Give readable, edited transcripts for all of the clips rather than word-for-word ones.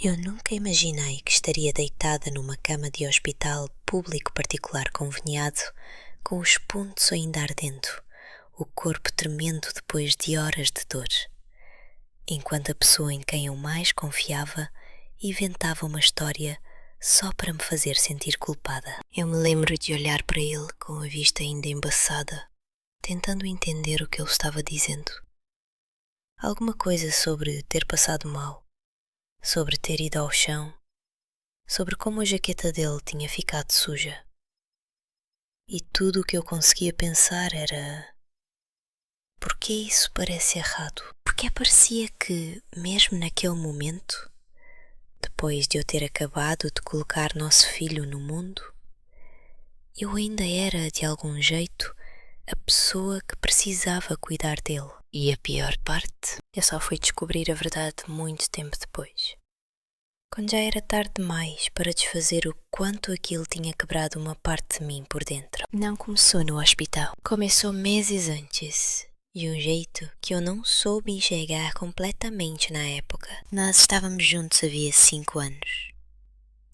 Eu nunca imaginei que estaria deitada numa cama de hospital público particular conveniado, com os pontos ainda ardendo, o corpo tremendo depois de horas de dor, enquanto a pessoa em quem eu mais confiava inventava uma história só para me fazer sentir culpada. Eu me lembro de olhar para ele com a vista ainda embaçada, tentando entender o que ele estava dizendo. Alguma coisa sobre ter passado mal, sobre ter ido ao chão, sobre como a jaqueta dele tinha ficado suja. E tudo o que eu conseguia pensar era: por que isso parece errado? Porque parecia que, mesmo naquele momento, depois de eu ter acabado de colocar nosso filho no mundo, eu ainda era, de algum jeito, a pessoa que precisava cuidar dele. E a pior parte, eu só fui descobrir a verdade muito tempo depois, quando já era tarde demais para desfazer o quanto aquilo tinha quebrado uma parte de mim por dentro. Não começou no hospital, começou meses antes, de um jeito que eu não soube enxergar completamente na época. Nós estávamos juntos havia 5 anos.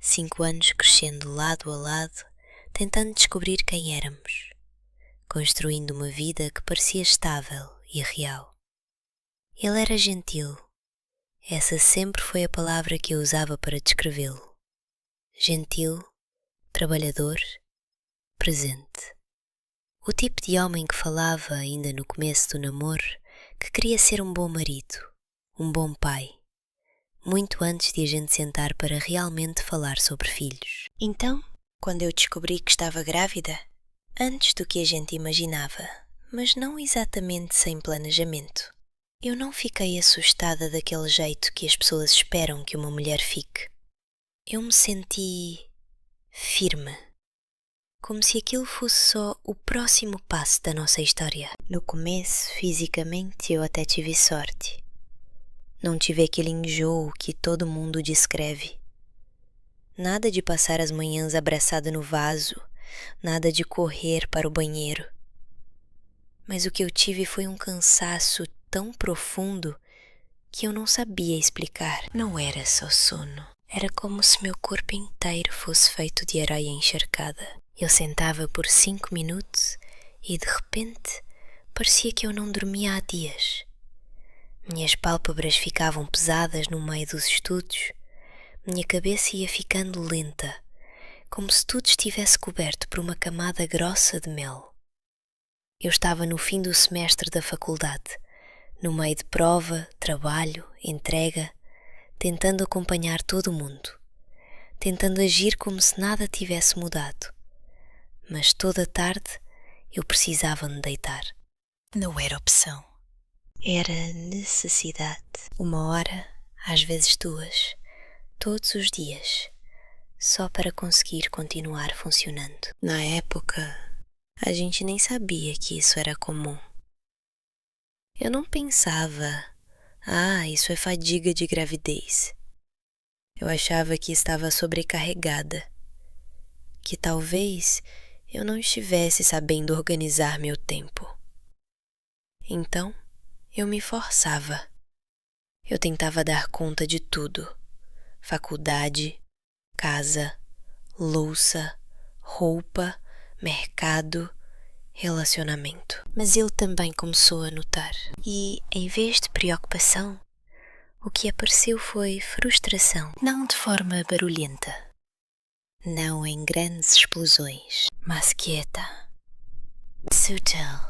5 anos crescendo lado a lado, tentando descobrir quem éramos, construindo uma vida que parecia estável e real. Ele era gentil. Essa sempre foi a palavra que eu usava para descrevê-lo. Gentil, trabalhador, presente. O tipo de homem que falava, ainda no começo do namoro, que queria ser um bom marido, um bom pai, muito antes de a gente sentar para realmente falar sobre filhos. Então, quando eu descobri que estava grávida, antes do que a gente imaginava, mas não exatamente sem planejamento, eu não fiquei assustada daquele jeito que as pessoas esperam que uma mulher fique. Eu me senti firme, como se aquilo fosse só o próximo passo da nossa história. No começo, fisicamente, eu até tive sorte. Não tive aquele enjoo que todo mundo descreve. Nada de passar as manhãs abraçada no vaso, nada de correr para o banheiro. Mas o que eu tive foi um cansaço tão profundo que eu não sabia explicar. Não era só sono. Era como se meu corpo inteiro fosse feito de areia encharcada. Eu sentava por 5 minutos e de repente parecia que eu não dormia há dias. Minhas pálpebras ficavam pesadas no meio dos estudos. Minha cabeça ia ficando lenta, como se tudo estivesse coberto por uma camada grossa de mel. Eu estava no fim do semestre da faculdade, no meio de prova, trabalho, entrega, tentando acompanhar todo o mundo, tentando agir como se nada tivesse mudado. Mas toda tarde eu precisava me deitar. Não era opção. Era necessidade. 1 hora, às vezes 2, todos os dias, só para conseguir continuar funcionando. Na época, a gente nem sabia que isso era comum. Eu não pensava, isso é fadiga de gravidez. Eu achava que estava sobrecarregada, que talvez eu não estivesse sabendo organizar meu tempo. Então, eu me forçava. Eu tentava dar conta de tudo: faculdade, casa, louça, roupa, mercado, relacionamento. Mas ele também começou a notar. E, em vez de preocupação, o que apareceu foi frustração. Não de forma barulhenta. Não em grandes explosões, mas quieta, sutil,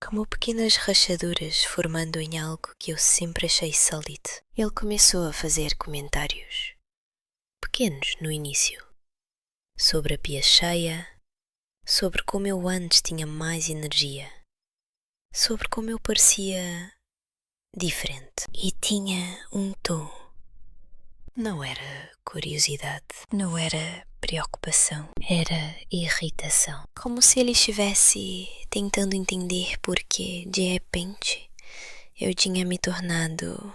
como pequenas rachaduras formando em algo que eu sempre achei sólido. Ele começou a fazer comentários, pequenos no início, sobre a pia cheia, sobre como eu antes tinha mais energia, sobre como eu parecia diferente. E tinha um tom. Não era curiosidade, não era preocupação, era irritação. Como se ele estivesse tentando entender por que, de repente, eu tinha me tornado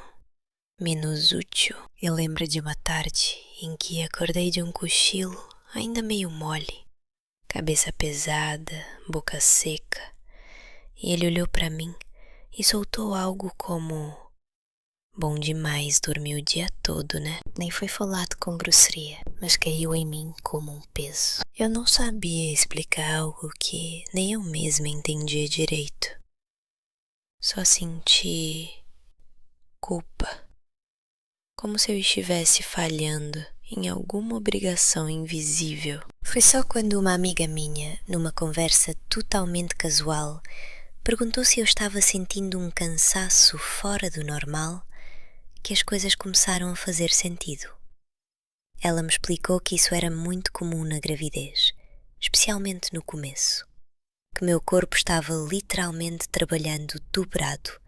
menos útil. Eu lembro de uma tarde em que acordei de um cochilo ainda meio mole, cabeça pesada, boca seca, e ele olhou para mim e soltou algo como: Bom demais dormir o dia todo, né? Nem foi falado com grosseria, mas caiu em mim como um peso. Eu não sabia explicar algo que nem eu mesma entendia direito. Só senti culpa, como se eu estivesse falhando em alguma obrigação invisível. Foi só quando uma amiga minha, numa conversa totalmente casual, perguntou se eu estava sentindo um cansaço fora do normal, que as coisas começaram a fazer sentido. Ela me explicou que isso era muito comum na gravidez, especialmente no começo, que meu corpo estava literalmente trabalhando dobrado,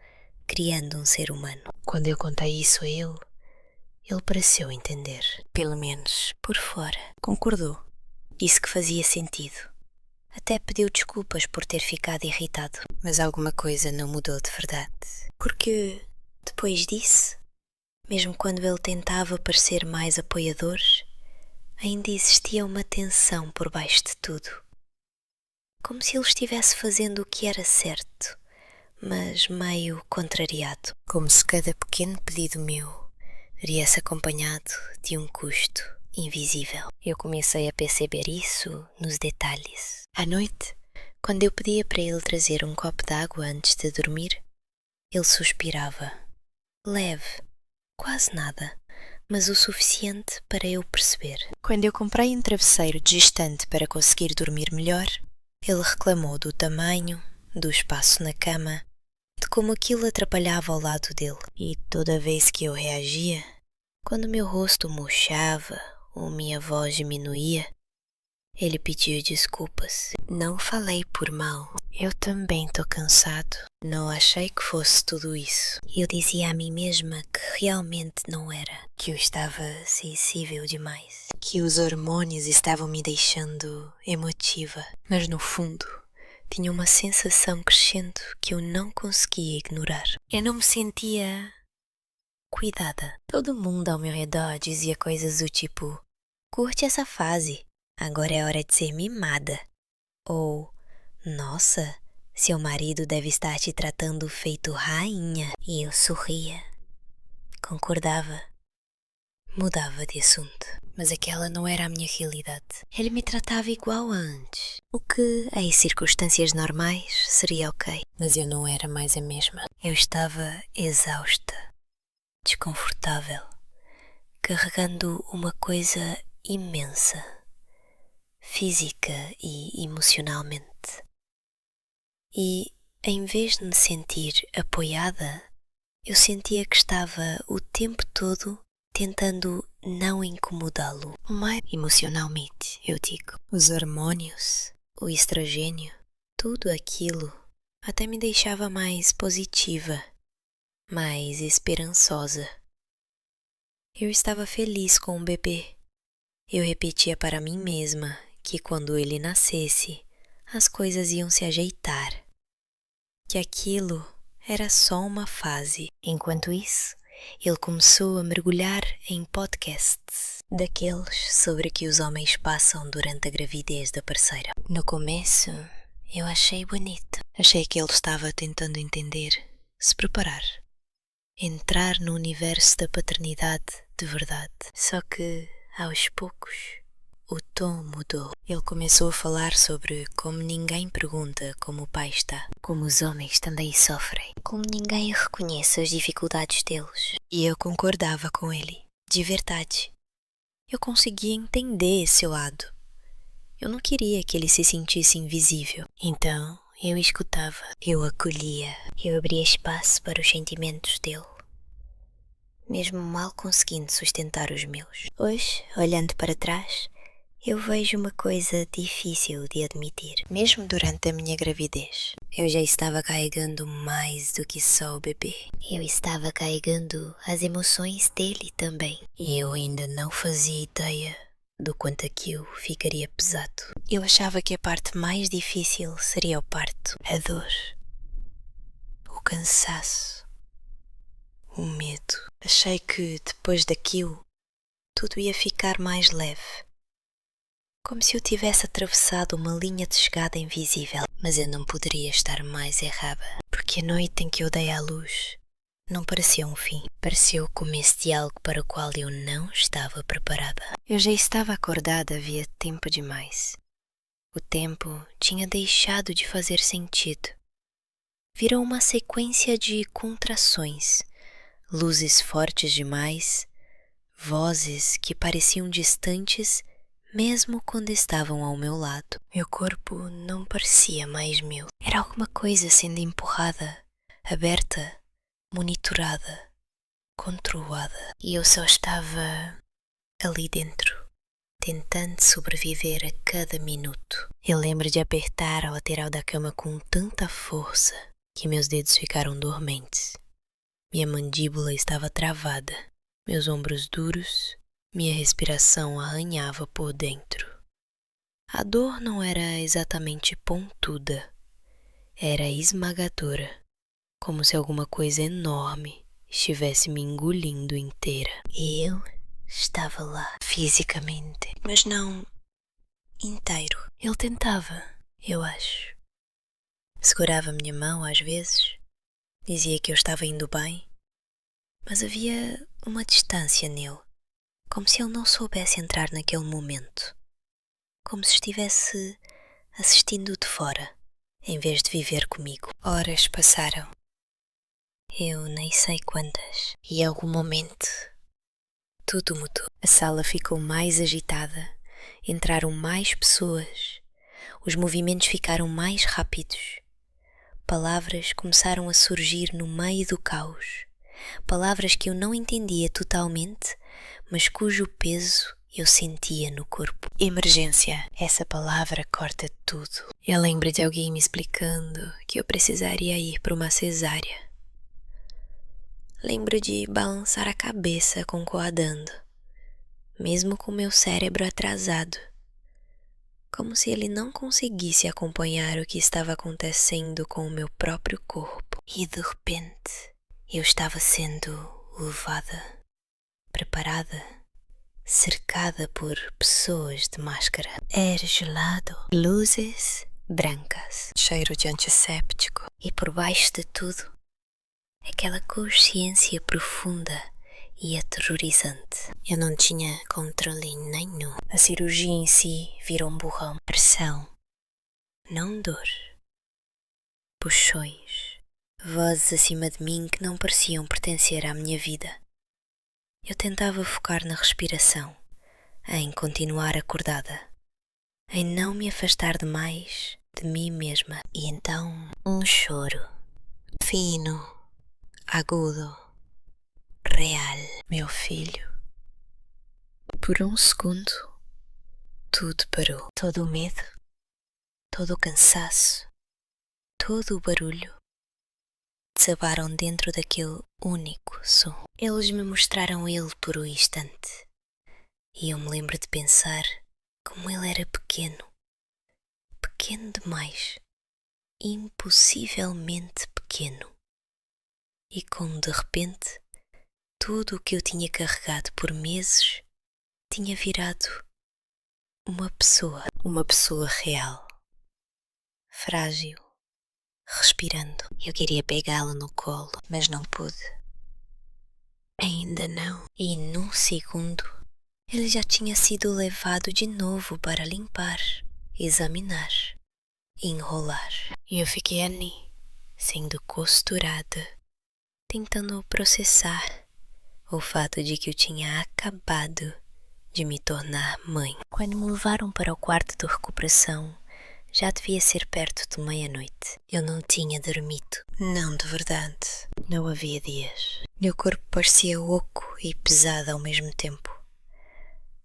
criando um ser humano. Quando eu contei isso a ele pareceu entender, pelo menos por fora. Concordou, disse que fazia sentido. Até pediu desculpas por ter ficado irritado, mas alguma coisa não mudou de verdade. Porque, depois disso, mesmo quando ele tentava parecer mais apoiador, ainda existia uma tensão por baixo de tudo. Como se ele estivesse fazendo o que era certo, mas meio contrariado. Como se cada pequeno pedido meu viesse acompanhado de um custo invisível. Eu comecei a perceber isso nos detalhes. À noite, quando eu pedia para ele trazer um copo de água antes de dormir, ele suspirava. Leve, quase nada, mas o suficiente para eu perceber. Quando eu comprei um travesseiro distante para conseguir dormir melhor, ele reclamou do tamanho, do espaço na cama, de como aquilo atrapalhava ao lado dele. E toda vez que eu reagia, quando meu rosto murchava ou minha voz diminuía, ele pediu desculpas. Não falei por mal. Eu também tô cansado. Não achei que fosse tudo isso. Eu dizia a mim mesma que realmente não era. Que eu estava sensível demais. Que os hormônios estavam me deixando emotiva. Mas no fundo, tinha uma sensação crescente que eu não conseguia ignorar. Eu não me sentia cuidada. Todo mundo ao meu redor dizia coisas do tipo: curte essa fase, agora é hora de ser mimada. Ou, nossa, seu marido deve estar te tratando feito rainha. E eu sorria, concordava, mudava de assunto. Mas aquela não era a minha realidade. Ele me tratava igual a antes, o que, em circunstâncias normais, seria ok. Mas eu não era mais a mesma. Eu estava exausta, desconfortável, carregando uma coisa imensa, física e emocionalmente. E, em vez de me sentir apoiada, eu sentia que estava o tempo todo tentando não incomodá-lo. Mais emocionalmente, eu digo. Os hormônios, o estrogênio, tudo aquilo até me deixava mais positiva, mais esperançosa. Eu estava feliz com o bebê. Eu repetia para mim mesma que quando ele nascesse, as coisas iam se ajeitar, que aquilo era só uma fase. Enquanto isso, ele começou a mergulhar em podcasts, daqueles sobre que os homens passam durante a gravidez da parceira. No começo, eu achei bonito. Achei que ele estava tentando entender, se preparar, entrar no universo da paternidade de verdade. Só que, aos poucos, o tom mudou. Ele começou a falar sobre como ninguém pergunta como o pai está, como os homens também sofrem, como ninguém reconhece as dificuldades deles. E eu concordava com ele, de verdade. Eu conseguia entender esse lado. Eu não queria que ele se sentisse invisível. Então, eu escutava, eu acolhia, eu abria espaço para os sentimentos dele, mesmo mal conseguindo sustentar os meus. Hoje, olhando para trás, eu vejo uma coisa difícil de admitir. Mesmo durante a minha gravidez, eu já estava carregando mais do que só o bebê. Eu estava carregando as emoções dele também. E eu ainda não fazia ideia do quanto aquilo ficaria pesado. Eu achava que a parte mais difícil seria o parto, a dor, o cansaço, o medo. Achei que depois daquilo, tudo ia ficar mais leve. Como se eu tivesse atravessado uma linha de chegada invisível. Mas eu não poderia estar mais errada, porque a noite em que eu dei à luz, Não parecia um fim, parecia o começo de algo para o qual eu não estava preparada. Eu já estava acordada havia tempo demais. O tempo tinha deixado de fazer sentido. Virou uma sequência de contrações, luzes fortes demais, vozes que pareciam distantes mesmo quando estavam ao meu lado. Meu corpo não parecia mais meu. Era alguma coisa sendo empurrada, aberta, monitorada, controlada. E eu só estava ali dentro, tentando sobreviver a cada minuto. Eu lembro de apertar a lateral da cama com tanta força que meus dedos ficaram dormentes. Minha mandíbula estava travada, meus ombros duros, minha respiração arranhava por dentro. A dor não era exatamente pontuda, era esmagadora, como se alguma coisa enorme estivesse me engolindo inteira. E eu estava lá, fisicamente, mas não inteiro. Ele tentava, eu acho. Segurava minha mão às vezes, dizia que eu estava indo bem, mas havia uma distância nele, como se ele não soubesse entrar naquele momento, como se estivesse assistindo de fora, em vez de viver comigo. Horas passaram, eu nem sei quantas, e em algum momento tudo mudou. A sala ficou mais agitada, entraram mais pessoas, os movimentos ficaram mais rápidos. Palavras começaram a surgir no meio do caos, palavras que eu não entendia totalmente, mas cujo peso eu sentia no corpo. Emergência, essa palavra corta tudo. Eu lembro de alguém me explicando que eu precisaria ir para uma cesárea. Lembro de balançar a cabeça concordando, mesmo com meu cérebro atrasado, como se ele não conseguisse acompanhar o que estava acontecendo com o meu próprio corpo. E de repente, eu estava sendo levada, preparada, cercada por pessoas de máscara. Era gelado, luzes brancas, cheiro de antisséptico e por baixo de tudo, aquela consciência profunda e aterrorizante. Eu não tinha controle nenhum. A cirurgia em si virou um borrão. Pressão, não dor. Puxões, vozes acima de mim que não pareciam pertencer à minha vida. Eu tentava focar na respiração, em continuar acordada, em não me afastar demais de mim mesma. E então, um choro, fino, agudo, real. Meu filho. Por um segundo, tudo parou. Todo o medo, todo o cansaço, todo o barulho desabaram dentro daquele único som. Eles me mostraram ele por um instante e eu me lembro de pensar como ele era pequeno, pequeno demais, impossivelmente pequeno. E como de repente tudo o que eu tinha carregado por meses tinha virado uma pessoa real, frágil, respirando. Eu queria pegá-la no colo, mas não pude. Ainda não. E num segundo, ele já tinha sido levado de novo para limpar, examinar, enrolar. E eu fiquei ali, sendo costurada, tentando processar o fato de que eu tinha acabado de me tornar mãe. Quando me levaram para o quarto de recuperação, já devia ser perto de meia-noite. Eu não tinha dormido. Não de verdade. Não havia dias. Meu corpo parecia oco e pesado ao mesmo tempo.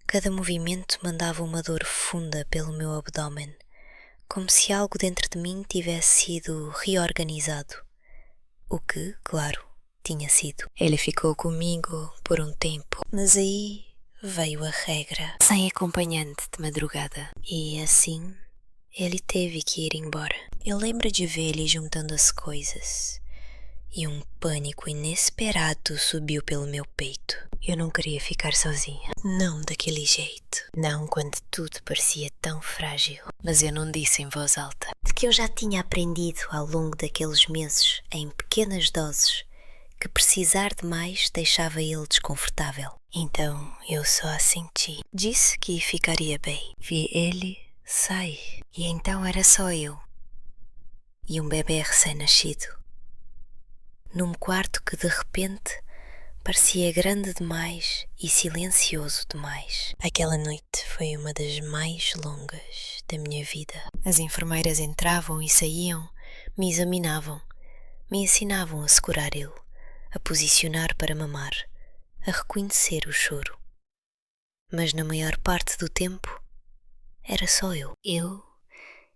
Cada movimento mandava uma dor funda pelo meu abdômen, como se algo dentro de mim tivesse sido reorganizado. O que, claro, tinha sido. Ele ficou comigo por um tempo, mas aí veio a regra. Sem acompanhante de madrugada. E assim, ele teve que ir embora. Eu lembro de ver-lhe juntando as coisas e um pânico inesperado subiu pelo meu peito. Eu não queria ficar sozinha. Não daquele jeito. Não quando tudo parecia tão frágil. Mas eu não disse em voz alta. De que eu já tinha aprendido ao longo daqueles meses, em pequenas doses, que precisar de mais deixava ele desconfortável. Então eu só assenti. Disse que ficaria bem. Vi ele sair. E então era só eu e um bebê recém-nascido, num quarto que de repente parecia grande demais e silencioso demais. Aquela noite foi uma das mais longas da minha vida. As enfermeiras entravam e saíam, me examinavam, me ensinavam a segurar ele, a posicionar para mamar, a reconhecer o choro. Mas na maior parte do tempo era só eu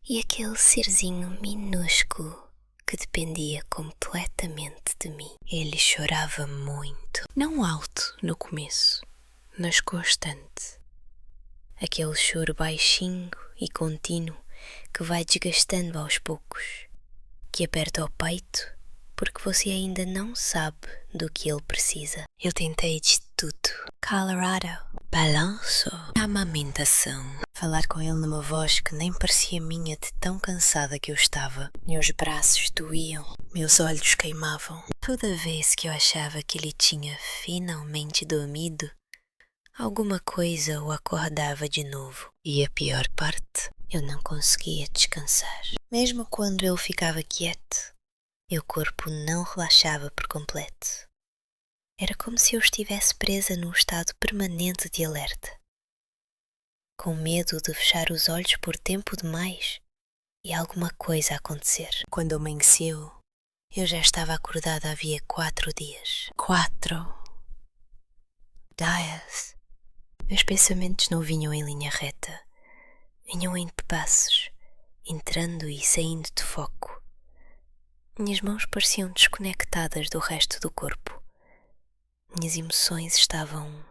e aquele serzinho minúsculo que dependia completamente de mim. Ele chorava muito, não alto no começo, mas constante. Aquele choro baixinho e contínuo que vai desgastando aos poucos, que aperta o peito porque você ainda não sabe do que ele precisa. Eu tentei de tudo. Colorado, balanço, amamentação. Falar com ele numa voz que nem parecia minha de tão cansada que eu estava. Meus braços doíam, meus olhos queimavam. Toda vez que eu achava que ele tinha finalmente dormido, alguma coisa o acordava de novo. E a pior parte, eu não conseguia descansar. Mesmo quando ele ficava quieto, meu corpo não relaxava por completo. Era como se eu estivesse presa num estado permanente de alerta, com medo de fechar os olhos por tempo demais e alguma coisa acontecer. Quando amanheceu, eu já estava acordada havia 4 dias. 4 dias. Meus pensamentos não vinham em linha reta, vinham em pedaços, entrando e saindo de foco. Minhas mãos pareciam desconectadas do resto do corpo. Minhas emoções estavam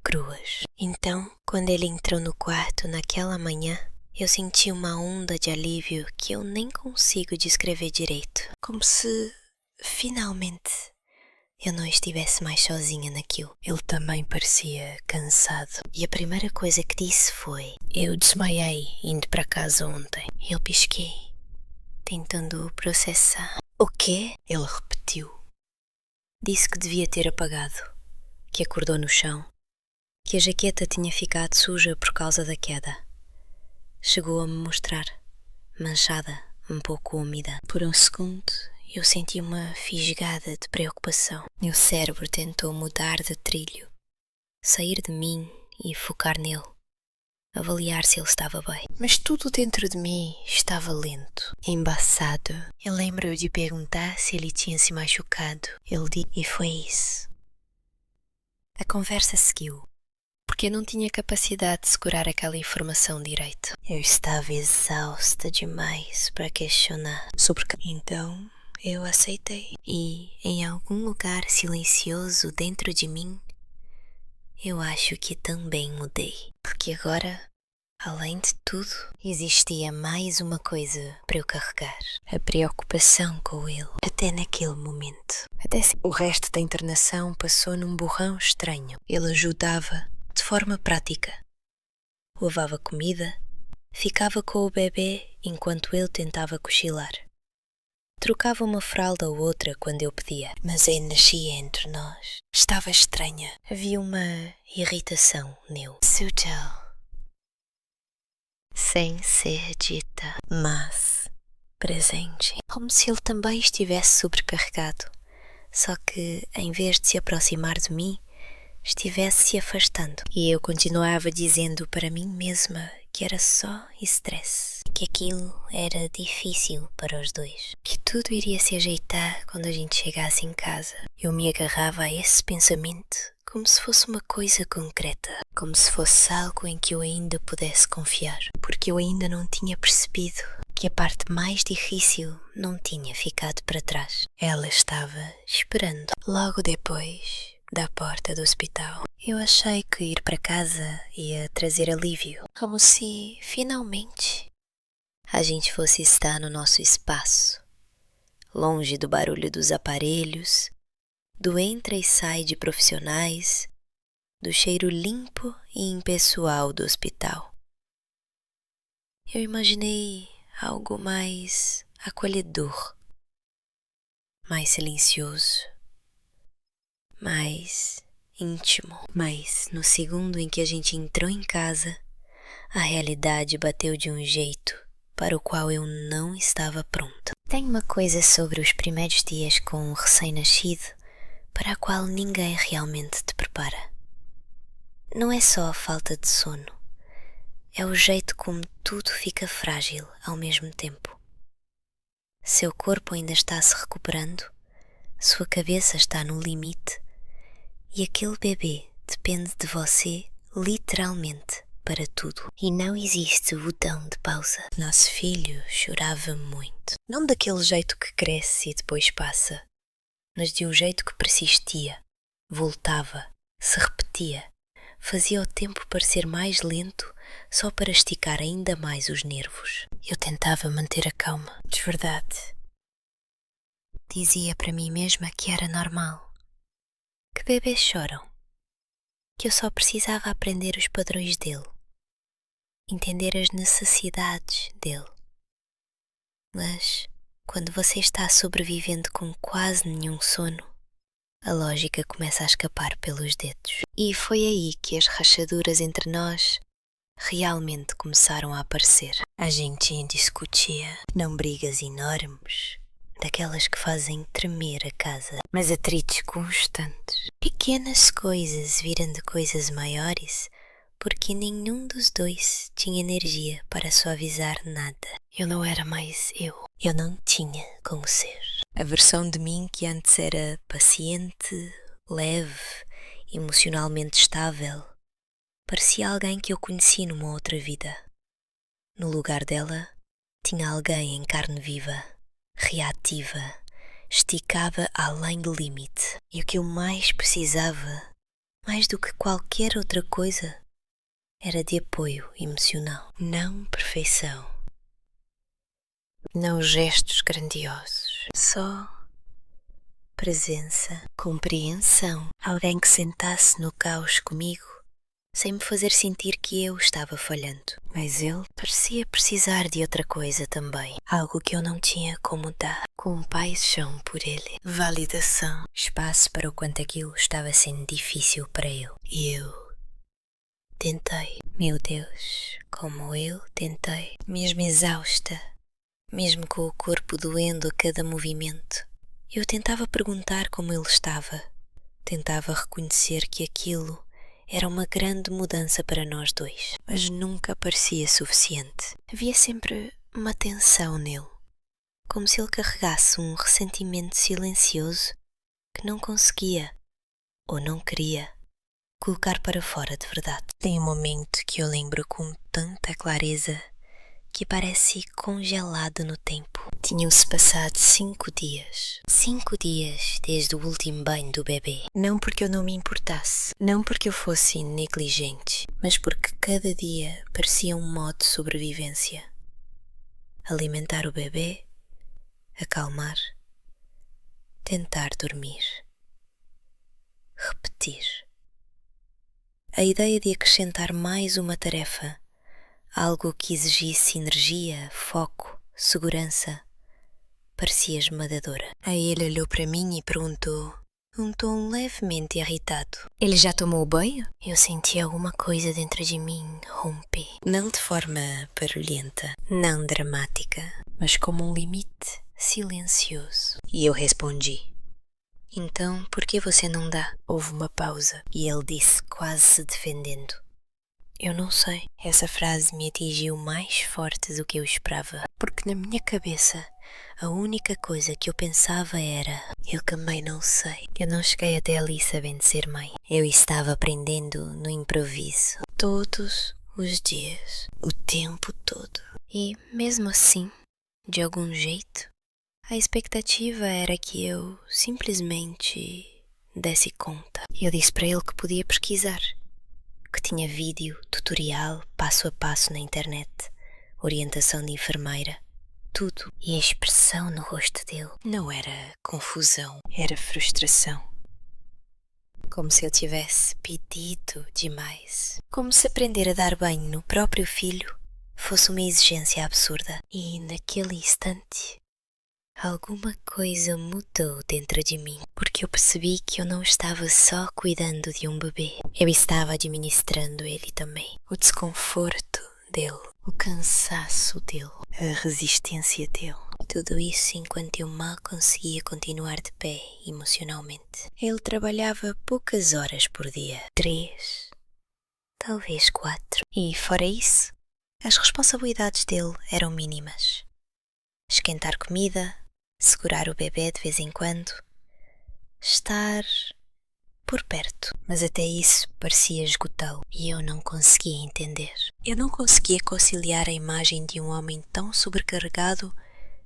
cruas. Então, quando ele entrou no quarto naquela manhã, eu senti uma onda de alívio que eu nem consigo descrever direito. Como se, finalmente, eu não estivesse mais sozinha naquilo. Ele também parecia cansado. E a primeira coisa que disse foi: eu desmaiei indo para casa ontem. Eu pisquei, tentando processar. O quê? Ele repetiu. Disse que devia ter apagado, que acordou no chão, que a jaqueta tinha ficado suja por causa da queda. Chegou a me mostrar, manchada, um pouco úmida. Por um segundo, eu senti uma fisgada de preocupação. Meu cérebro tentou mudar de trilho, sair de mim e focar nele, avaliar se ele estava bem. Mas tudo dentro de mim estava lento, embaçado. Eu lembro de perguntar se ele tinha se machucado. Ele disse, e foi isso. A conversa seguiu, porque eu não tinha capacidade de segurar aquela informação direito. Eu estava exausta demais para questionar sobre o que... Então, eu aceitei. E, em algum lugar silencioso dentro de mim, eu acho que também mudei. Porque agora, além de tudo, existia mais uma coisa para eu carregar. A preocupação com ele. Até naquele momento. Até se o resto da internação passou num borrão estranho. Ele ajudava de forma prática. Levava comida, ficava com o bebê enquanto ele tentava cochilar. Trocava uma fralda ou outra quando eu pedia, mas a energia entre nós estava estranha. Havia uma irritação nele. Sutil. Sem ser dita, mas presente. Como se ele também estivesse sobrecarregado, só que em vez de se aproximar de mim, estivesse se afastando. E eu continuava dizendo para mim mesma que era só estresse, que aquilo era difícil para os dois, que tudo iria se ajeitar quando a gente chegasse em casa. Eu me agarrava a esse pensamento como se fosse uma coisa concreta, como se fosse algo em que eu ainda pudesse confiar, porque eu ainda não tinha percebido que a parte mais difícil não tinha ficado para trás. Ela estava esperando. Logo depois da porta do hospital, eu achei que ir para casa ia trazer alívio, como se, finalmente, a gente fosse estar no nosso espaço, longe do barulho dos aparelhos, do entra e sai de profissionais, do cheiro limpo e impessoal do hospital. Eu imaginei algo mais acolhedor, mais silencioso, mais íntimo. Mas no segundo em que a gente entrou em casa, a realidade bateu de um jeito para o qual eu não estava pronta. Tem uma coisa sobre os primeiros dias com um recém-nascido para a qual ninguém realmente te prepara. Não é só a falta de sono, é o jeito como tudo fica frágil ao mesmo tempo. Seu corpo ainda está se recuperando, sua cabeça está no limite e aquele bebê depende de você literalmente para tudo. E não existe o botão de pausa. Nosso filho chorava muito. Não daquele jeito que cresce e depois passa, mas de um jeito que persistia, voltava, se repetia, fazia o tempo parecer mais lento só para esticar ainda mais os nervos. Eu tentava manter a calma, de verdade. Dizia para mim mesma que era normal, que bebês choram, que eu só precisava aprender os padrões dele, entender as necessidades dele. Mas, quando você está sobrevivendo com quase nenhum sono, a lógica começa a escapar pelos dedos. E foi aí que as rachaduras entre nós realmente começaram a aparecer. A gente discutia, não brigas enormes, daquelas que fazem tremer a casa, mas atritos constantes. Pequenas coisas viram de coisas maiores porque nenhum dos dois tinha energia para suavizar nada. Eu não era mais eu. Eu não tinha como ser. A versão de mim que antes era paciente, leve, emocionalmente estável, parecia alguém que eu conheci numa outra vida. No lugar dela, tinha alguém em carne viva, reativa, esticava além do limite. E o que eu mais precisava, mais do que qualquer outra coisa, era de apoio emocional. Não perfeição, não gestos grandiosos, só presença, compreensão. Alguém que sentasse no caos comigo, sem me fazer sentir que eu estava falhando. Mas ele parecia precisar de outra coisa também, algo que eu não tinha como dar. Com paixão por ele, validação, espaço para o quanto aquilo estava sendo difícil para ele. E eu tentei. Meu Deus, como eu tentei. Mesmo exausta, mesmo com o corpo doendo a cada movimento, eu tentava perguntar como ele estava. Tentava reconhecer que aquilo era uma grande mudança para nós dois, mas nunca parecia suficiente. Havia sempre uma tensão nele, como se ele carregasse um ressentimento silencioso que não conseguia, ou não queria, colocar para fora de verdade. Tem um momento que eu lembro com tanta clareza que parece congelado no tempo. Tinham-se passado 5 dias. 5 dias desde o último banho do bebê. Não porque eu não me importasse, não porque eu fosse negligente, mas porque cada dia parecia um modo de sobrevivência. Alimentar o bebê, acalmar, tentar dormir, repetir. A ideia de acrescentar mais uma tarefa, algo que exigisse energia, foco, segurança, parecia esmagadora. Aí ele olhou para mim e perguntou, um tom levemente irritado: ele já tomou banho? Eu senti alguma coisa dentro de mim romper. Não de forma barulhenta, não dramática, mas como um limite silencioso. E eu respondi: então, por que você não dá? Houve uma pausa e ele disse, quase se defendendo: eu não sei. Essa frase me atingiu mais forte do que eu esperava, porque na minha cabeça a única coisa que eu pensava era: eu também não sei. Eu não cheguei até ali sabendo ser mãe. Eu estava aprendendo no improviso, todos os dias, o tempo todo. E mesmo assim, de algum jeito, a expectativa era que eu simplesmente desse conta. Eu disse para ele que podia pesquisar, que tinha vídeo, tutorial, passo a passo na internet, orientação de enfermeira, tudo. E a expressão no rosto dele não era confusão, era frustração. Como se eu tivesse pedido demais. Como se aprender a dar banho no próprio filho fosse uma exigência absurda. E naquele instante, Alguma coisa mudou dentro de mim, porque eu percebi que eu não estava só cuidando de um bebê. Eu estava administrando ele também. O desconforto dele, o cansaço dele, a resistência dele. Tudo isso enquanto eu mal conseguia continuar de pé emocionalmente. Ele trabalhava poucas horas por dia. 3, talvez 4. E fora isso, as responsabilidades dele eram mínimas. Esquentar comida, segurar o bebê de vez em quando, estar por perto. Mas até isso parecia esgotá-lo e eu não conseguia entender. Eu não conseguia conciliar a imagem de um homem tão sobrecarregado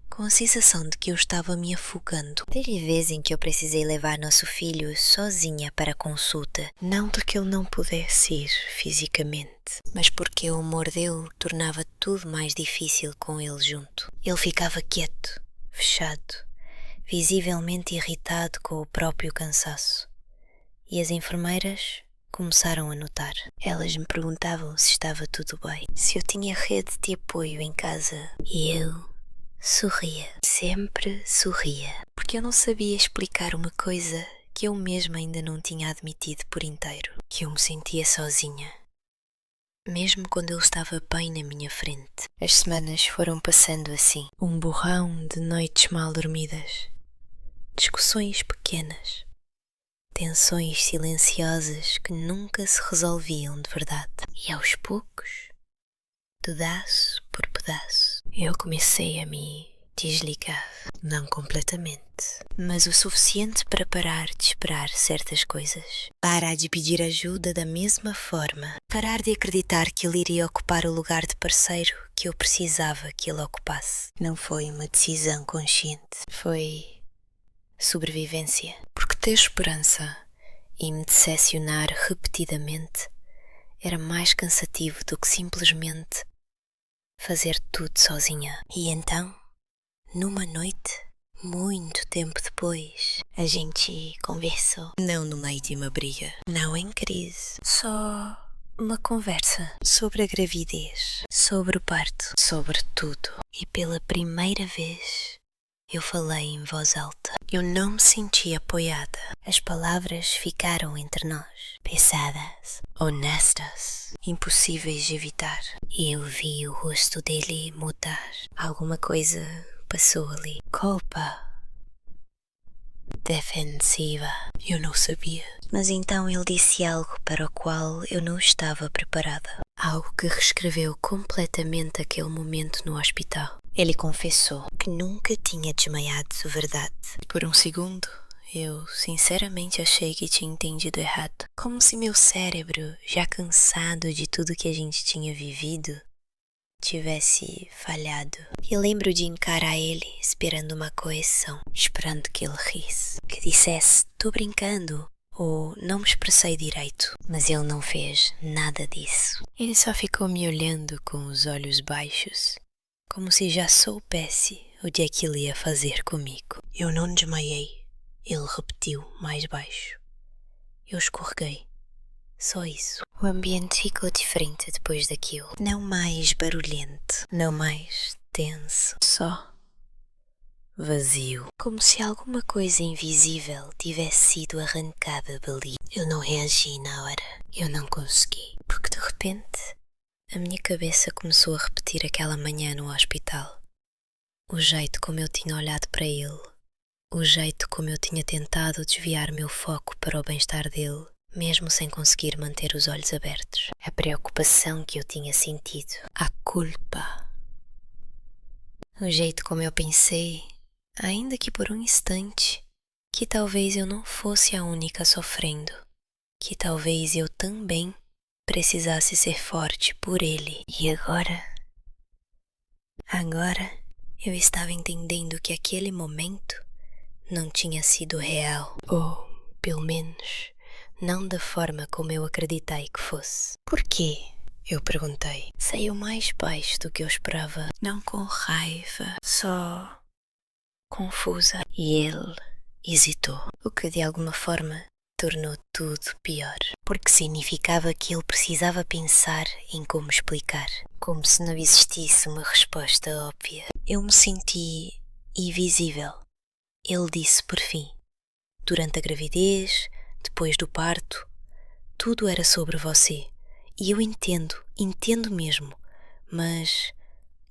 com a sensação de que eu estava me afogando. Teve vezes em que eu precisei levar nosso filho sozinha para a consulta, não porque ele não pudesse ir fisicamente, mas porque o humor dele tornava tudo mais difícil com ele junto. Ele ficava quieto, fechado, visivelmente irritado com o próprio cansaço. E as enfermeiras começaram a notar. Elas me perguntavam se estava tudo bem, se eu tinha rede de apoio em casa. E eu sorria, sempre sorria, porque eu não sabia explicar uma coisa que eu mesma ainda não tinha admitido por inteiro, que eu me sentia sozinha, mesmo quando ele estava bem na minha frente. As semanas foram passando assim, um borrão de noites mal dormidas, discussões pequenas, tensões silenciosas que nunca se resolviam de verdade. E aos poucos, pedaço por pedaço, eu comecei a me desligar. Não completamente, mas o suficiente para parar de esperar certas coisas. Parar de pedir ajuda da mesma forma. Parar de acreditar que ele iria ocupar o lugar de parceiro que eu precisava que ele ocupasse. Não foi uma decisão consciente. Foi sobrevivência. Porque ter esperança e me decepcionar repetidamente era mais cansativo do que simplesmente fazer tudo sozinha. E então, numa noite, muito tempo depois, a gente conversou. Não no meio de uma briga, não em crise, só uma conversa sobre a gravidez, sobre o parto, sobre tudo. E pela primeira vez eu falei em voz alta. Eu não me senti apoiada. As palavras ficaram entre nós, pesadas, honestas, impossíveis de evitar. E eu vi o rosto dele mudar. Alguma coisa passou ali. Culpa. Defensiva. Eu não sabia. Mas então ele disse algo para o qual eu não estava preparada. Algo que reescreveu completamente aquele momento no hospital. Ele confessou que nunca tinha desmaiado de verdade. Por um segundo, eu sinceramente achei que tinha entendido errado. Como se meu cérebro, já cansado de tudo que a gente tinha vivido, tivesse falhado. E lembro de encarar ele esperando uma correção, esperando que ele risse, que dissesse, tô brincando, ou não me expressei direito. Mas ele não fez nada disso. Ele só ficou me olhando com os olhos baixos, como se já soubesse o que é que ele ia fazer comigo. Eu não desmaiei, ele repetiu mais baixo. Eu escorreguei. Só isso. O ambiente ficou diferente depois daquilo. Não mais barulhento, não mais tenso, só vazio. Como se alguma coisa invisível tivesse sido arrancada dali. Eu não reagi na hora. Eu não consegui. Porque de repente a minha cabeça começou a repetir aquela manhã no hospital. O jeito como eu tinha olhado para ele. O jeito como eu tinha tentado desviar meu foco para o bem-estar dele, mesmo sem conseguir manter os olhos abertos. A preocupação que eu tinha sentido. A culpa. O jeito como eu pensei, ainda que por um instante, que talvez eu não fosse a única sofrendo. Que talvez eu também precisasse ser forte por ele. E agora eu estava entendendo que aquele momento não tinha sido real. Ou, pelo menos, não da forma como eu acreditei que fosse. Por quê? Eu perguntei. Saiu mais baixo do que eu esperava. Não com raiva, só confusa. E ele hesitou, o que de alguma forma tornou tudo pior. Porque significava que ele precisava pensar em como explicar. Como se não existisse uma resposta óbvia. Eu me senti e visível. Ele disse por fim. Durante a gravidez, depois do parto, tudo era sobre você. E eu entendo mesmo, mas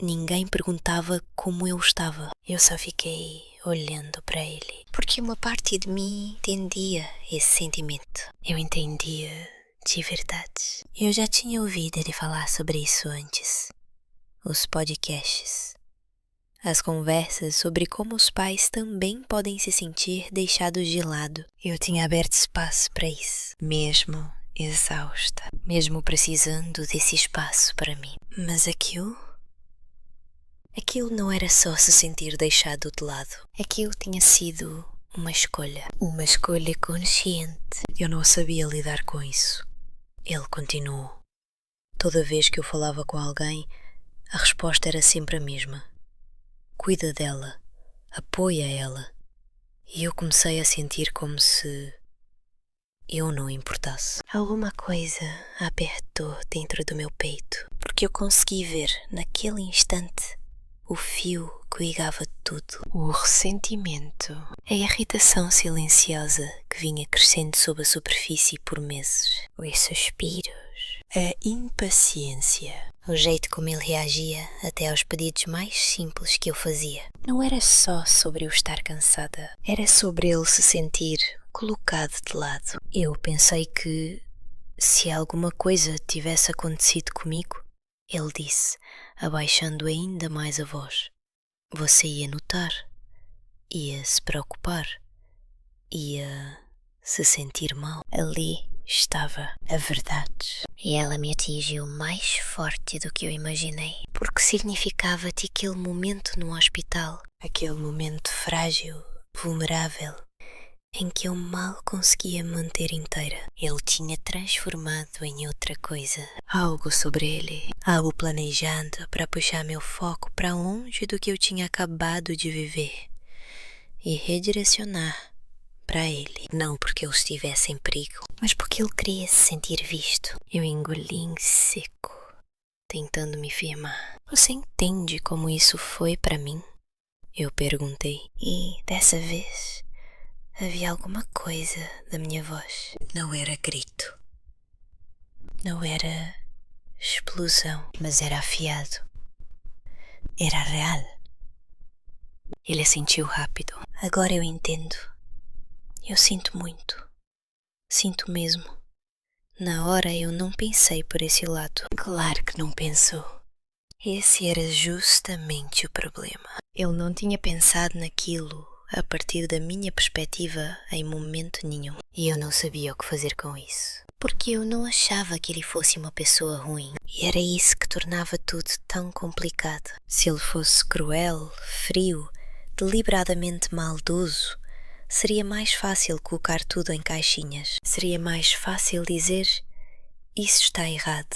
ninguém perguntava como eu estava. Eu só fiquei olhando para ele, porque uma parte de mim entendia esse sentimento. Eu entendia de verdade. Eu já tinha ouvido ele falar sobre isso antes. Os podcasts. As conversas sobre como os pais também podem se sentir deixados de lado. Eu tinha aberto espaço para isso, mesmo exausta, mesmo precisando desse espaço para mim. Mas aquilo não era só se sentir deixado de lado. Aquilo tinha sido uma escolha consciente. Eu não sabia lidar com isso. Ele continuou. Toda vez que eu falava com alguém, a resposta era sempre a mesma. Cuida dela, apoia ela. E eu comecei a sentir como se eu não importasse. Alguma coisa apertou dentro do meu peito, porque eu consegui ver, naquele instante, o fio que ligava tudo. O ressentimento, a irritação silenciosa que vinha crescendo sob a superfície por meses. Os suspiros, a impaciência. O jeito como ele reagia até aos pedidos mais simples que eu fazia. Não era só sobre eu estar cansada. Era sobre ele se sentir colocado de lado. Eu pensei que, se alguma coisa tivesse acontecido comigo, ele disse, abaixando ainda mais a voz, você ia notar, ia se preocupar, ia se sentir mal. Ali estava a verdade. E ela me atingiu mais forte do que eu imaginei, porque significava-te aquele momento no hospital, aquele momento frágil, vulnerável, em que eu mal conseguia me manter inteira. Ele tinha transformado em outra coisa, algo sobre ele, algo planejado para puxar meu foco para longe do que eu tinha acabado de viver e redirecionar para ele, não porque ele estivesse em perigo, mas porque ele queria se sentir visto. Eu engoli em seco, tentando me firmar. Você entende como isso foi para mim? Eu perguntei. E dessa vez havia alguma coisa da minha voz. Não era grito, não era explosão, mas era afiado. Era real. Ele assentiu rápido. Agora eu entendo. Eu sinto muito. Sinto mesmo. Na hora eu não pensei por esse lado. Claro que não pensou. Esse era justamente o problema. Eu não tinha pensado naquilo a partir da minha perspectiva em momento nenhum. E eu não sabia o que fazer com isso. Porque eu não achava que ele fosse uma pessoa ruim. E era isso que tornava tudo tão complicado. Se ele fosse cruel, frio, deliberadamente maldoso, seria mais fácil colocar tudo em caixinhas. Seria mais fácil dizer, isso está errado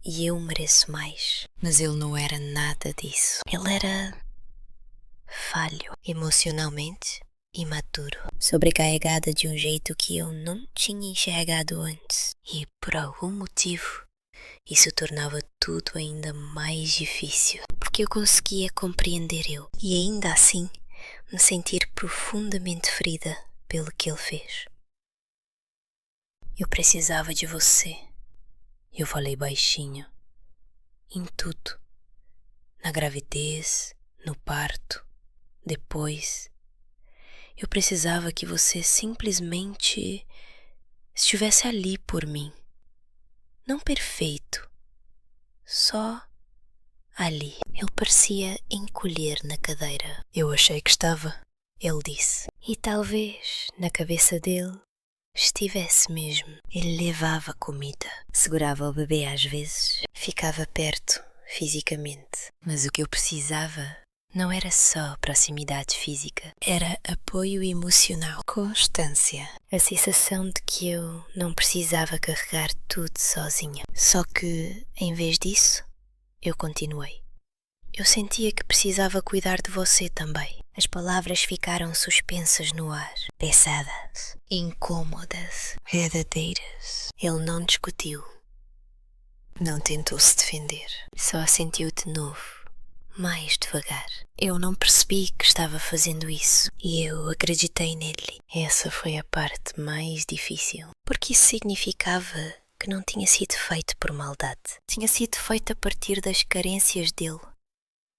e eu mereço mais. Mas ele não era nada disso. Ele era falho, emocionalmente imaturo, sobrecarregada de um jeito que eu não tinha enxergado antes. E por algum motivo, isso tornava tudo ainda mais difícil, porque eu conseguia compreender eu e ainda assim me sentir profundamente ferida pelo que ele fez. Eu precisava de você. Eu falei baixinho. Em tudo. Na gravidez, no parto, depois. Eu precisava que você simplesmente estivesse ali por mim. Não perfeito. Só ali. Ele parecia encolher na cadeira. Eu achei que estava, ele disse. E talvez, na cabeça dele, estivesse mesmo. Ele levava comida, segurava o bebê às vezes, ficava perto, fisicamente. Mas o que eu precisava não era só proximidade física, era apoio emocional, constância, a sensação de que eu não precisava carregar tudo sozinha. Só que, em vez disso, eu continuei. Eu sentia que precisava cuidar de você também. As palavras ficaram suspensas no ar, pesadas, incômodas, verdadeiras. Ele não discutiu, não tentou se defender, só assentiu de novo, mais devagar. Eu não percebi que estava fazendo isso e eu acreditei nele. Essa foi a parte mais difícil, porque isso significava que não tinha sido feito por maldade. Tinha sido feito a partir das carências dele,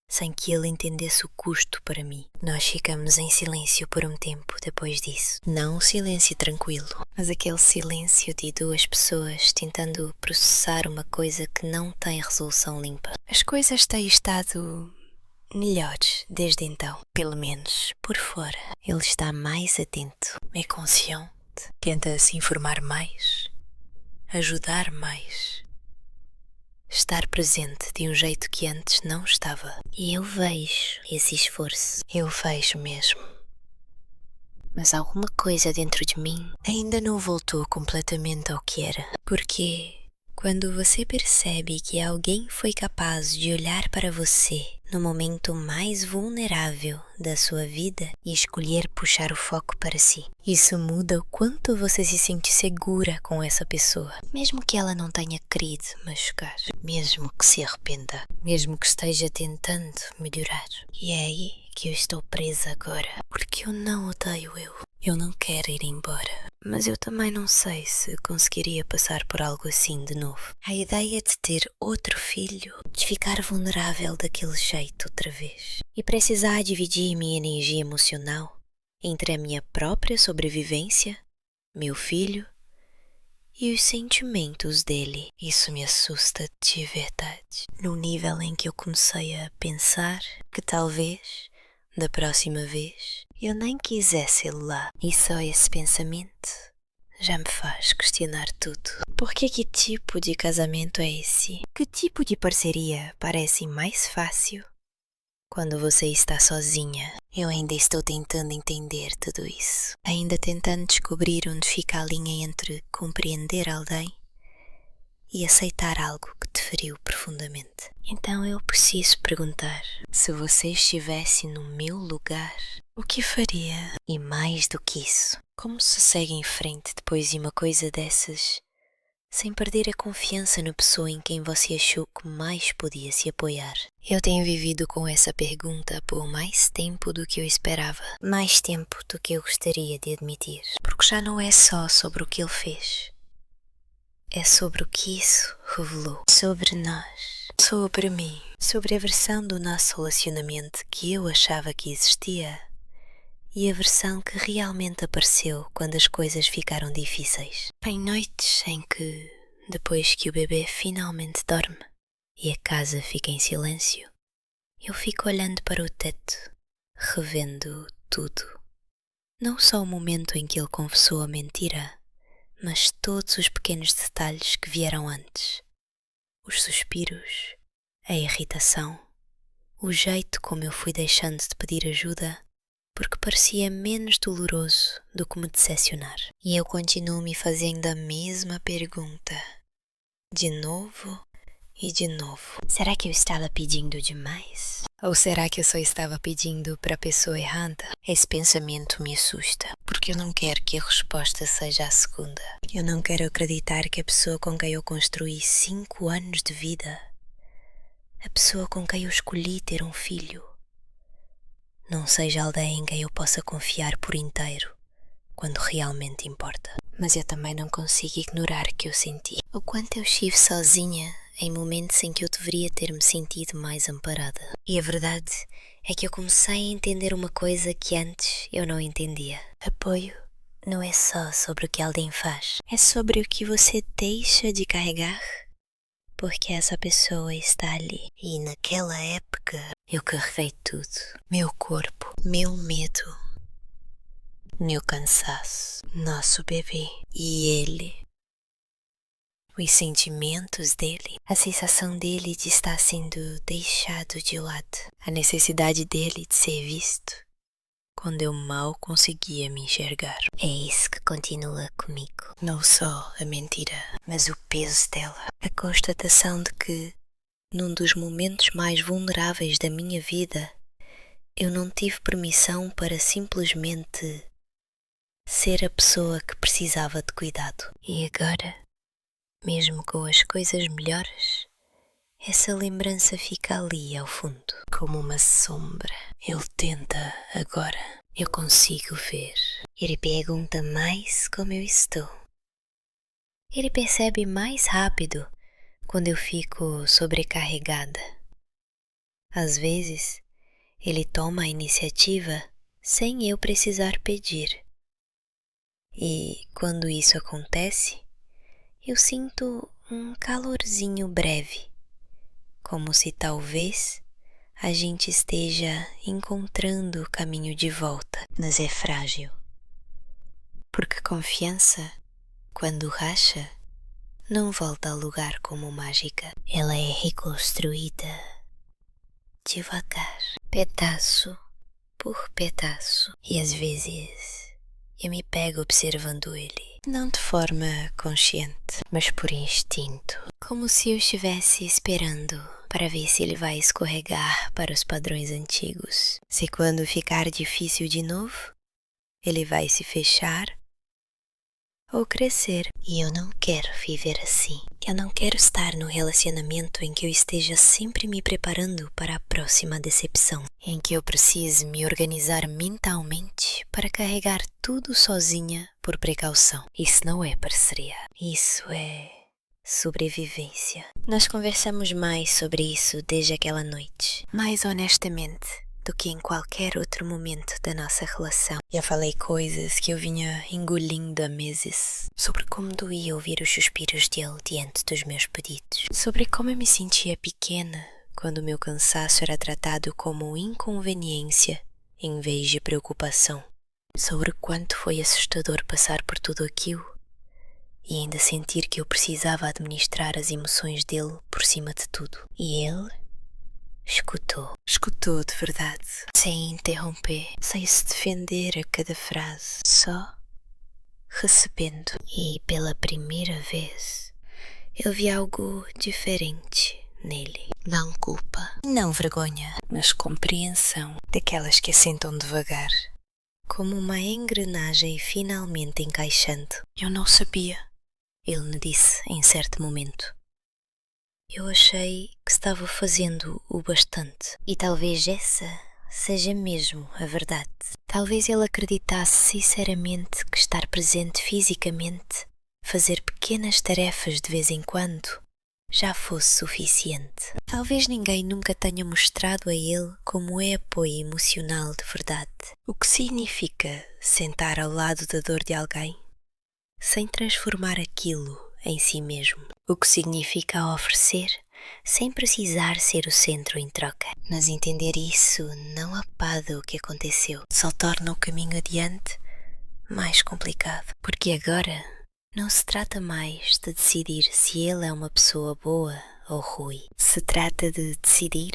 sem que ele entendesse o custo para mim. Nós ficamos em silêncio por um tempo depois disso. Não um silêncio tranquilo, mas aquele silêncio de duas pessoas tentando processar uma coisa que não tem resolução limpa. As coisas têm estado melhores desde então, pelo menos por fora. Ele está mais atento, é consciente, tenta se informar mais, ajudar mais, estar presente de um jeito que antes não estava. E eu vejo esse esforço. Eu vejo mesmo. Mas alguma coisa dentro de mim ainda não voltou completamente ao que era. Porque quando você percebe que alguém foi capaz de olhar para você no momento mais vulnerável da sua vida e escolher puxar o foco para si, isso muda o quanto você se sente segura com essa pessoa. Mesmo que ela não tenha querido machucar, mesmo que se arrependa, mesmo que esteja tentando melhorar. E é aí que eu estou presa agora, porque eu não odeio eu. Eu não quero ir embora, mas eu também não sei se conseguiria passar por algo assim de novo. A ideia de ter outro filho, de ficar vulnerável daquele jeito outra vez e precisar dividir minha energia emocional entre a minha própria sobrevivência, meu filho e os sentimentos dele. Isso me assusta de verdade, num nível em que eu comecei a pensar que talvez da próxima vez eu nem quisesse ele lá. E só esse pensamento já me faz questionar tudo. Porque que tipo de casamento é esse? Que tipo de parceria parece mais fácil quando você está sozinha? Eu ainda estou tentando entender tudo isso. Ainda tentando descobrir onde fica a linha entre compreender alguém e aceitar algo que te feriu profundamente. Então eu preciso perguntar, se você estivesse no meu lugar, o que faria? E mais do que isso, como se segue em frente depois de uma coisa dessas, sem perder a confiança na pessoa em quem você achou que mais podia se apoiar? Eu tenho vivido com essa pergunta por mais tempo do que eu esperava, mais tempo do que eu gostaria de admitir, porque já não é só sobre o que ele fez. É sobre o que isso revelou, sobre nós, sobre mim, sobre a versão do nosso relacionamento que eu achava que existia e a versão que realmente apareceu quando as coisas ficaram difíceis. Tem noites em que, depois que o bebê finalmente dorme e a casa fica em silêncio, eu fico olhando para o teto, revendo tudo. Não só o momento em que ele confessou a mentira, mas todos os pequenos detalhes que vieram antes. Os suspiros, a irritação, o jeito como eu fui deixando de pedir ajuda, porque parecia menos doloroso do que me decepcionar. E eu continuo me fazendo a mesma pergunta, de novo e de novo. Será que eu estava pedindo demais? Ou será que eu só estava pedindo para a pessoa errada? Esse pensamento me assusta, porque eu não quero que a resposta seja a segunda. Eu não quero acreditar que a pessoa com quem eu construí 5 anos de vida, a pessoa com quem eu escolhi ter um filho, não seja alguém em quem eu possa confiar por inteiro, quando realmente importa. Mas eu também não consigo ignorar que eu senti o quanto eu estive sozinha em momentos em que eu deveria ter me sentido mais amparada. E a verdade é que eu comecei a entender uma coisa que antes eu não entendia. Apoio não é só sobre o que alguém faz, é sobre o que você deixa de carregar porque essa pessoa está ali. E naquela época eu carreguei tudo. Meu corpo, meu medo, meu cansaço, nosso bebê e ele. Os sentimentos dele, a sensação dele de estar sendo deixado de lado, a necessidade dele de ser visto, quando eu mal conseguia me enxergar. É isso que continua comigo. Não só a mentira, mas o peso dela. A constatação de que, num dos momentos mais vulneráveis da minha vida, eu não tive permissão para simplesmente ser a pessoa que precisava de cuidado. E agora, mesmo com as coisas melhores, essa lembrança fica ali ao fundo, como uma sombra. Ele tenta agora. Eu consigo ver. Ele pergunta mais como eu estou. Ele percebe mais rápido quando eu fico sobrecarregada. Às vezes, ele toma a iniciativa sem eu precisar pedir. E quando isso acontece, eu sinto um calorzinho breve, como se talvez a gente esteja encontrando o caminho de volta, mas é frágil. Porque confiança, quando racha, não volta ao lugar como mágica. Ela é reconstruída devagar, pedaço por pedaço. E às vezes eu me pego observando ele, não de forma consciente, mas por instinto, como se eu estivesse esperando para ver se ele vai escorregar para os padrões antigos. Se quando ficar difícil de novo, ele vai se fechar ou crescer. E eu não quero viver assim. Eu não quero estar no relacionamento em que eu esteja sempre me preparando para a próxima decepção, em que eu precise me organizar mentalmente para carregar tudo sozinha por precaução. Isso não é parceria. Isso é sobrevivência. Nós conversamos mais sobre isso desde aquela noite, mais honestamente do que em qualquer outro momento da nossa relação. Já falei coisas que eu vinha engolindo há meses, sobre como doía ouvir os suspiros dele diante dos meus pedidos, sobre como eu me sentia pequena quando o meu cansaço era tratado como inconveniência em vez de preocupação, sobre o quanto foi assustador passar por tudo aquilo e ainda sentir que eu precisava administrar as emoções dele por cima de tudo. E ele escutou de verdade, sem interromper, sem se defender a cada frase, só recebendo. E pela primeira vez eu vi algo diferente nele. Não culpa, não vergonha, mas compreensão, daquelas que assentam devagar, como uma engrenagem finalmente encaixando. Eu não sabia, ele me disse em certo momento. Eu achei que estava fazendo o bastante. E talvez essa seja mesmo a verdade. Talvez ele acreditasse sinceramente que estar presente fisicamente, fazer pequenas tarefas de vez em quando, já fosse suficiente. Talvez ninguém nunca tenha mostrado a ele como é apoio emocional de verdade. O que significa sentar ao lado da dor de alguém, sem transformar aquilo em si mesmo. O que significa oferecer sem precisar ser o centro em troca. Mas entender isso não apaga o que aconteceu, só torna o caminho adiante mais complicado. Porque agora não se trata mais de decidir se ele é uma pessoa boa ou ruim. Se trata de decidir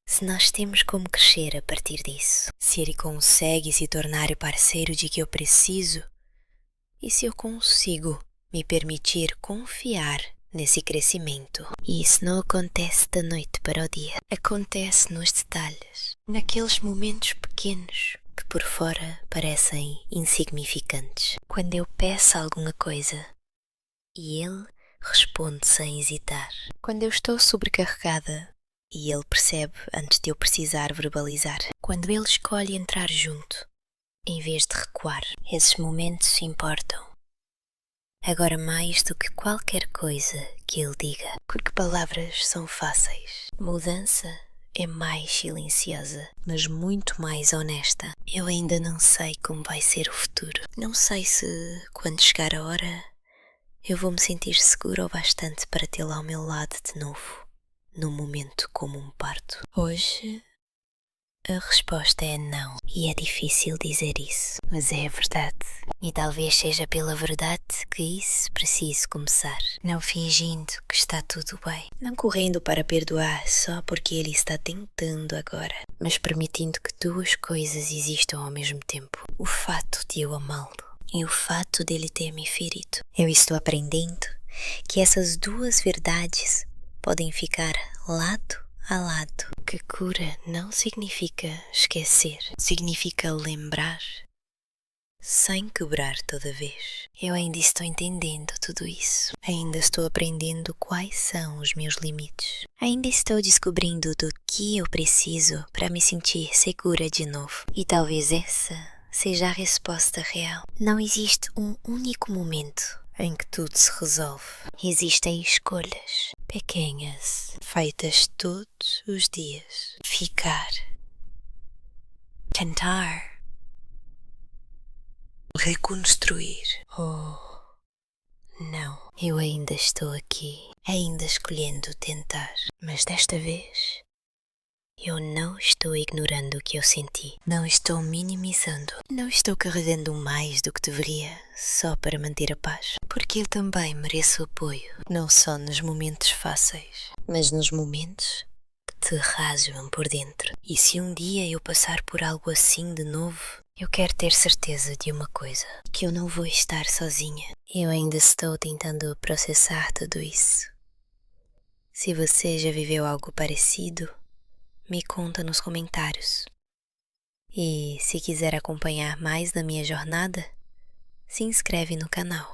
se nós temos como crescer a partir disso. Se ele consegue se tornar o parceiro de que eu preciso e se eu consigo me permitir confiar nesse crescimento. E isso não acontece da noite para o dia. Acontece nos detalhes, naqueles momentos pequenos que por fora parecem insignificantes. Quando eu peço alguma coisa e ele responde sem hesitar. Quando eu estou sobrecarregada e ele percebe antes de eu precisar verbalizar. Quando ele escolhe entrar junto em vez de recuar. Esses momentos importam. Agora mais do que qualquer coisa que ele diga, porque palavras são fáceis. Mudança é mais silenciosa, mas muito mais honesta. Eu ainda não sei como vai ser o futuro. Não sei se, quando chegar a hora, eu vou me sentir segura o bastante para tê-lo ao meu lado de novo, num momento como um parto. Hoje, a resposta é não, e é difícil dizer isso, mas é a verdade. E talvez seja pela verdade que isso preciso começar. Não fingindo que está tudo bem, não correndo para perdoar só porque ele está tentando agora, mas permitindo que duas coisas existam ao mesmo tempo. O fato de eu amá-lo e o fato dele ter me ferido. Eu estou aprendendo que essas duas verdades podem ficar lado a lado. Que cura não significa esquecer, significa lembrar sem quebrar toda vez. Eu ainda estou entendendo tudo isso. Ainda estou aprendendo quais são os meus limites. Ainda estou descobrindo do que eu preciso para me sentir segura de novo. E talvez essa seja a resposta real. Não existe um único momento em que tudo se resolve. Existem escolhas pequenas, feitas todos os dias. Ficar, tentar, reconstruir. Oh, não. Eu ainda estou aqui, ainda escolhendo tentar. Mas desta vez, eu não estou ignorando o que eu senti. Não estou minimizando. Não estou carregando mais do que deveria só para manter a paz. Porque eu também mereço apoio. Não só nos momentos fáceis, mas nos momentos que te rasgam por dentro. E se um dia eu passar por algo assim de novo, eu quero ter certeza de uma coisa, que eu não vou estar sozinha. Eu ainda estou tentando processar tudo isso. Se você já viveu algo parecido, me conta nos comentários. E se quiser acompanhar mais da minha jornada, se inscreve no canal.